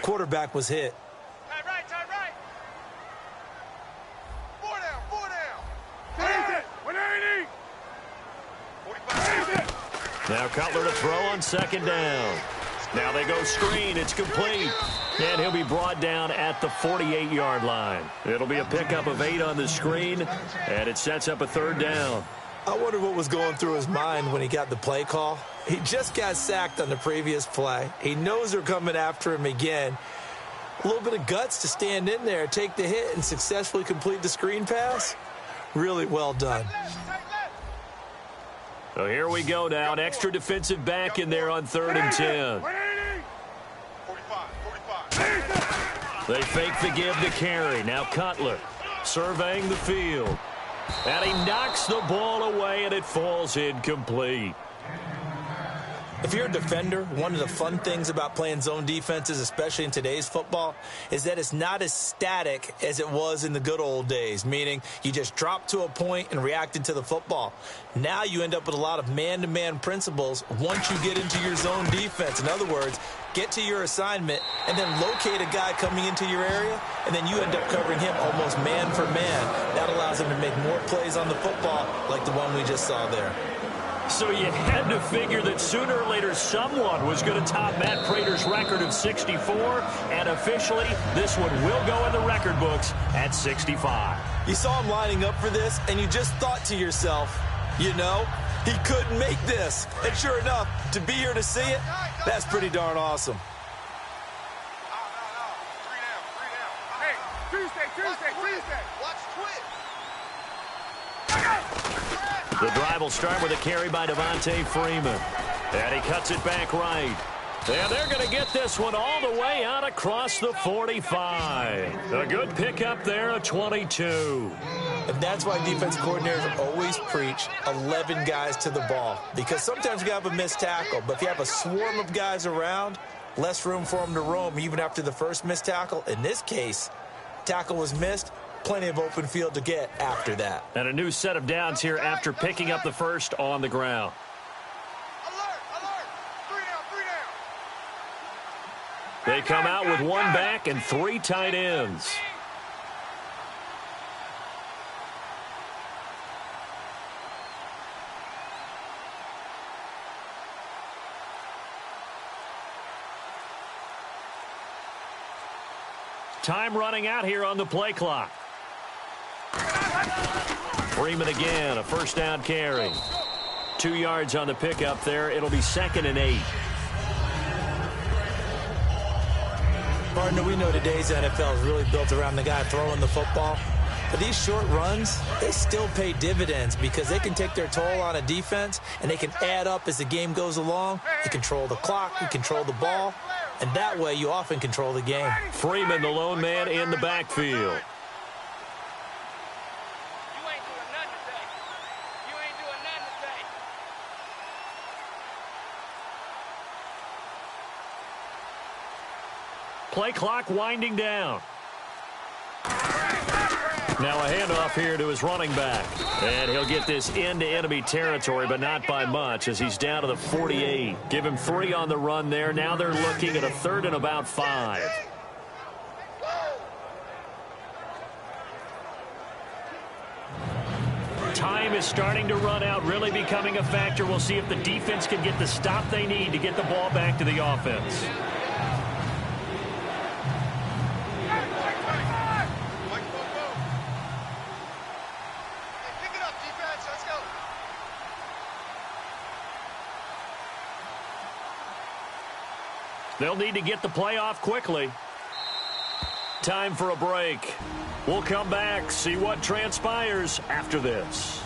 Quarterback was hit. Time right. Four down. 180. 45. Now Cutler to throw on second down. Now they go screen. It's complete. And he'll be brought down at the 48-yard line. It'll be a pickup of 8 on the screen, and it sets up a third down. I wonder what was going through his mind when he got the play call. He just got sacked on the previous play. He knows they're coming after him again. A little bit of guts to stand in there, take the hit, and successfully complete the screen pass. Really well done. So here we go now. An extra defensive back in there on 3rd and 10. 45. They fake the give to carry. Now Cutler surveying the field. And he knocks the ball away, and it falls incomplete. If you're a defender, one of the fun things about playing zone defenses, especially in today's football, is that it's not as static as it was in the good old days, meaning you just dropped to a point and reacted to the football. Now you end up with a lot of man-to-man principles once you get into your zone defense. In other words, get to your assignment and then locate a guy coming into your area, and then you end up covering him almost man for man. That allows him to make more plays on the football like the one we just saw there. So you had to figure that sooner or later someone was going to top Matt Prater's record of 64, and officially this one will go in the record books at 65. You saw him lining up for this, and you just thought to yourself, you know, he couldn't make this. And sure enough, to be here to see it, that's pretty darn awesome. No. 3 down. Hey, Tuesday. Watch twist. The drive will start with a carry by Devontae Freeman. And he cuts it back right. And they're going to get this one all the way out across the 45. A good pickup there, a 22. And that's why defense coordinators always preach 11 guys to the ball. Because sometimes you have a missed tackle, but if you have a swarm of guys around, less room for them to roam even after the first missed tackle. In this case, tackle was missed. Plenty of open field to get after that. And a new set of downs here after picking up the first on the ground. Alert. 3 down. They come out with 1 back and 3 tight ends. Time running out here on the play clock. Freeman again, a first down carry. 2 yards on the pickup there. It'll be 2nd and 8. Partner, we know today's NFL is really built around the guy throwing the football. But these short runs, they still pay dividends because they can take their toll on a defense and they can add up as the game goes along. You control the clock, you control the ball, and that way you often control the game. Freeman, the lone man in the backfield. Play clock winding down. Now a handoff here to his running back. And he'll get this into enemy territory, but not by much as he's down to the 48. Give him 3 on the run there. Now they're looking at a 3rd and about 5. Time is starting to run out, really becoming a factor. We'll see if the defense can get the stop they need to get the ball back to the offense. They'll need to get the play off quickly. Time for a break. We'll come back, see what transpires after this.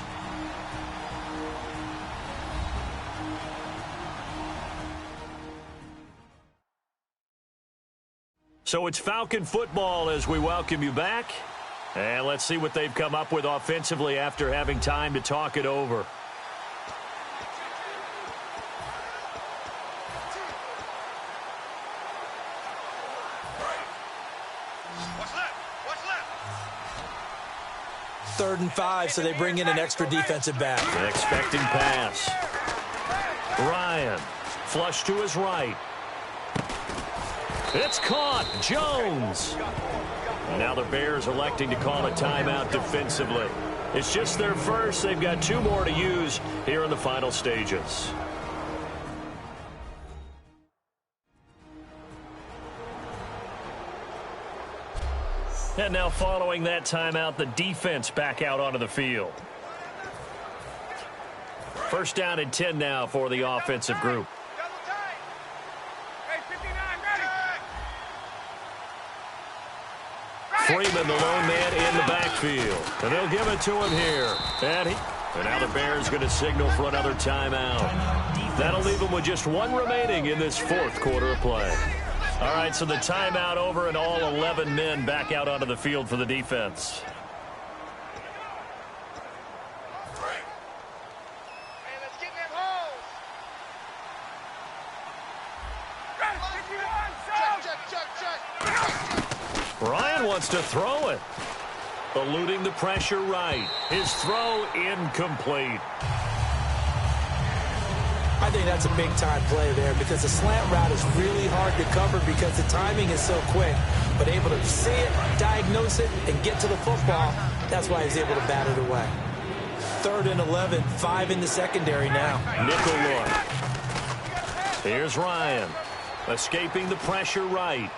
So it's Falcon football as we welcome you back. And let's see what they've come up with offensively after having time to talk it over. Third and 5, so they bring in an extra defensive back. An expecting pass. Ryan, flush to his right. It's caught. Jones. Now the Bears electing to call a timeout defensively. It's just their first. They've got 2 more to use here in the final stages. And now following that timeout, the defense back out onto the field. First down and 10 now for the offensive group. Freeman, the lone man in the backfield. And they'll give it to him here. And now the Bears going to signal for another timeout. That'll leave them with just 1 remaining in this 4th quarter of play. All right, so the timeout over and all 11 men back out onto the field for the defense. Ryan wants to throw it. Eluding the pressure right. His throw incomplete. I think that's a big-time play there because the slant route is really hard to cover because the timing is so quick. But able to see it, diagnose it, and get to the football, that's why he's able to bat it away. 3rd and 11, 5 in the secondary now. Nickel look. Here's Ryan. Escaping the pressure right.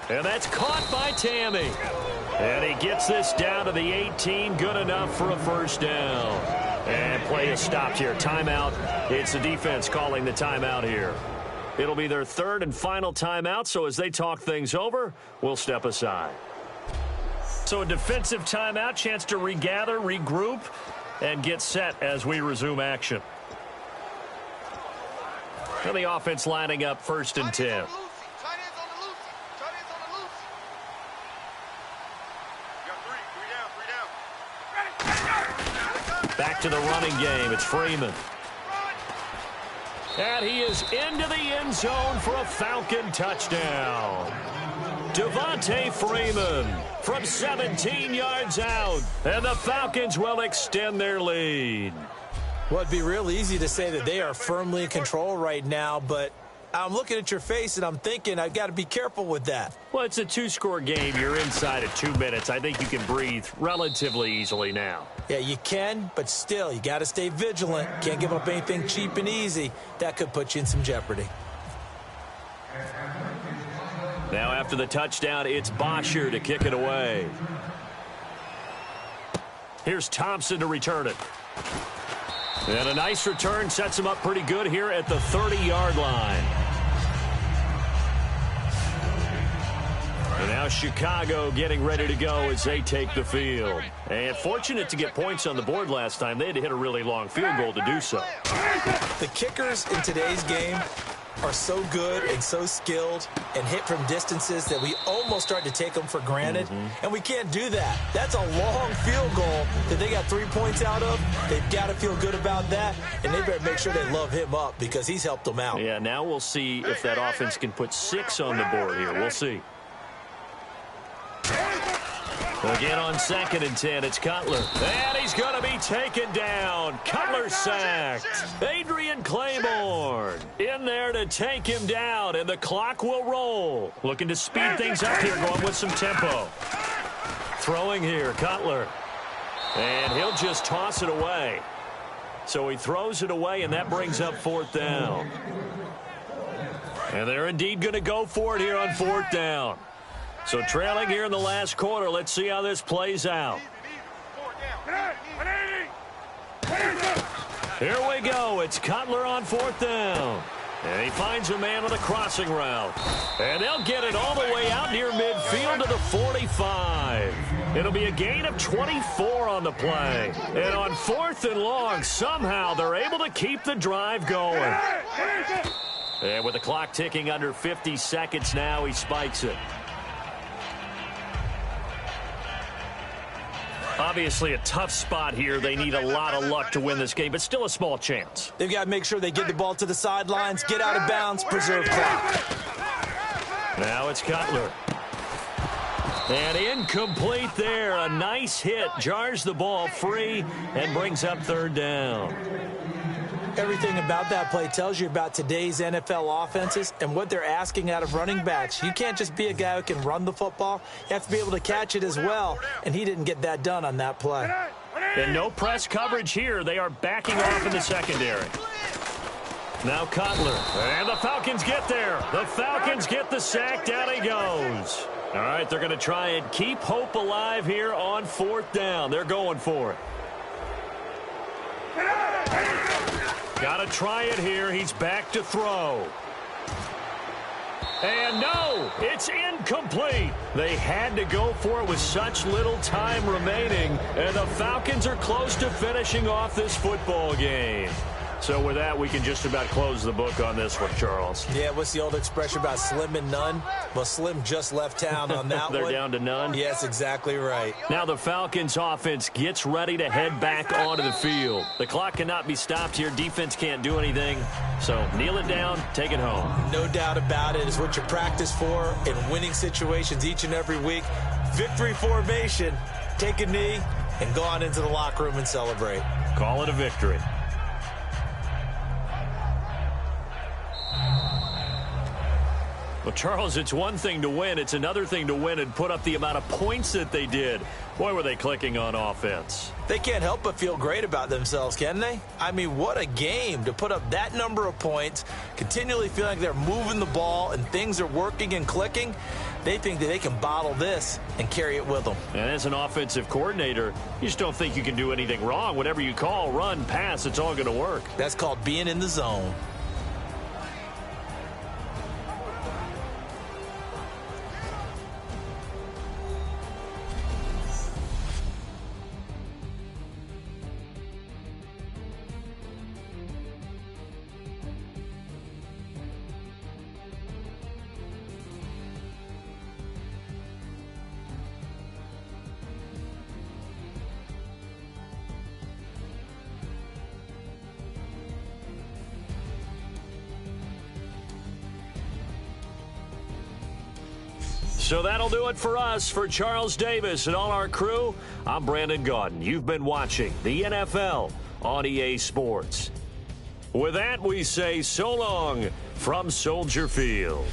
And that's caught by Tammy. And he gets this down to the 18. Good enough for a first down. And play is stopped here. Timeout. It's the defense calling the timeout here. It'll be their 3rd and final timeout, so as they talk things over, we'll step aside. So a defensive timeout, chance to regather, regroup, and get set as we resume action. And the offense lining up 1st and 10. Back to the running game. It's Freeman. And he is into the end zone for a Falcon touchdown. Devontae Freeman from 17 yards out. And the Falcons will extend their lead. Well, it'd be real easy to say that they are firmly in control right now, but I'm looking at your face and I'm thinking I've got to be careful with that. Well, it's a 2-score game. You're inside at 2 minutes. I think you can breathe relatively easily now. Yeah, you can, but still, you got to stay vigilant. Can't give up anything cheap and easy. That could put you in some jeopardy. Now after the touchdown, it's Bosher to kick it away. Here's Thompson to return it. And a nice return sets him up pretty good here at the 30-yard line. And now Chicago getting ready to go as they take the field. And fortunate to get points on the board last time. They had to hit a really long field goal to do so. The kickers in today's game are so good and so skilled and hit from distances that we almost start to take them for granted. And we can't do that. That's a long field goal that they got 3 points out of. They've got to feel good about that, and they better make sure they love him up because he's helped them out. Yeah, now we'll see if that offense can put 6 on the board here. We'll see. Again on 2nd and 10, it's Cutler. And he's going to be taken down. Cutler sacked. Adrian Claiborne in there to take him down, and the clock will roll. Looking to speed things up here, going with some tempo. Throwing here, Cutler. And he'll just toss it away. So he throws it away, and that brings up 4th down. And they're indeed going to go for it here on 4th down. So trailing here in the last quarter, let's see how this plays out. Here we go. It's Cutler on 4th down. And he finds a man on a crossing route. And they'll get it all the way out near midfield to the 45. It'll be a gain of 24 on the play. And on 4th and long, somehow they're able to keep the drive going. And with the clock ticking under 50 seconds now, he spikes it. Obviously a tough spot here. They need a lot of luck to win this game, but still a small chance. They've got to make sure they get the ball to the sidelines, get out of bounds, preserve clock. Now it's Cutler. And incomplete there. A nice hit. Jars the ball free and brings up 3rd down. Everything about that play tells you about today's NFL offenses and what they're asking out of running backs. You can't just be a guy who can run the football. You have to be able to catch it as well, and he didn't get that done on that play. And no press coverage here. They are backing off in the secondary. Now Cutler, and the Falcons get there. The Falcons get the sack. Down he goes. All right, they're going to try and keep hope alive here on 4th down. They're going for it. Got to try it here. He's back to throw. And no, it's incomplete. They had to go for it with such little time remaining, and the Falcons are close to finishing off this football game. So with that, we can just about close the book on this one, Charles. Yeah, what's the old expression about slim and none? Well, Slim just left town on that They're one. down to none? Yes, exactly right. Now the Falcons offense gets ready to head back onto the field. The clock cannot be stopped here. Defense can't do anything. So kneel it down, take it home. No doubt about it. It's what you practice for in winning situations each and every week. Victory formation. Take a knee and go on into the locker room and celebrate. Call it a victory. Well, Charles, it's one thing to win. It's another thing to win and put up the amount of points that they did. Boy, were they clicking on offense. They can't help but feel great about themselves, can they? I mean, what a game to put up that number of points, continually feeling like they're moving the ball and things are working and clicking. They think that they can bottle this and carry it with them. And as an offensive coordinator, you just don't think you can do anything wrong. Whatever you call, run, pass, it's all going to work. That's called being in the zone. So that'll do it for us. For Charles Davis and all our crew, I'm Brandon Gaudin. You've been watching the NFL on EA Sports. With that, we say so long from Soldier Field.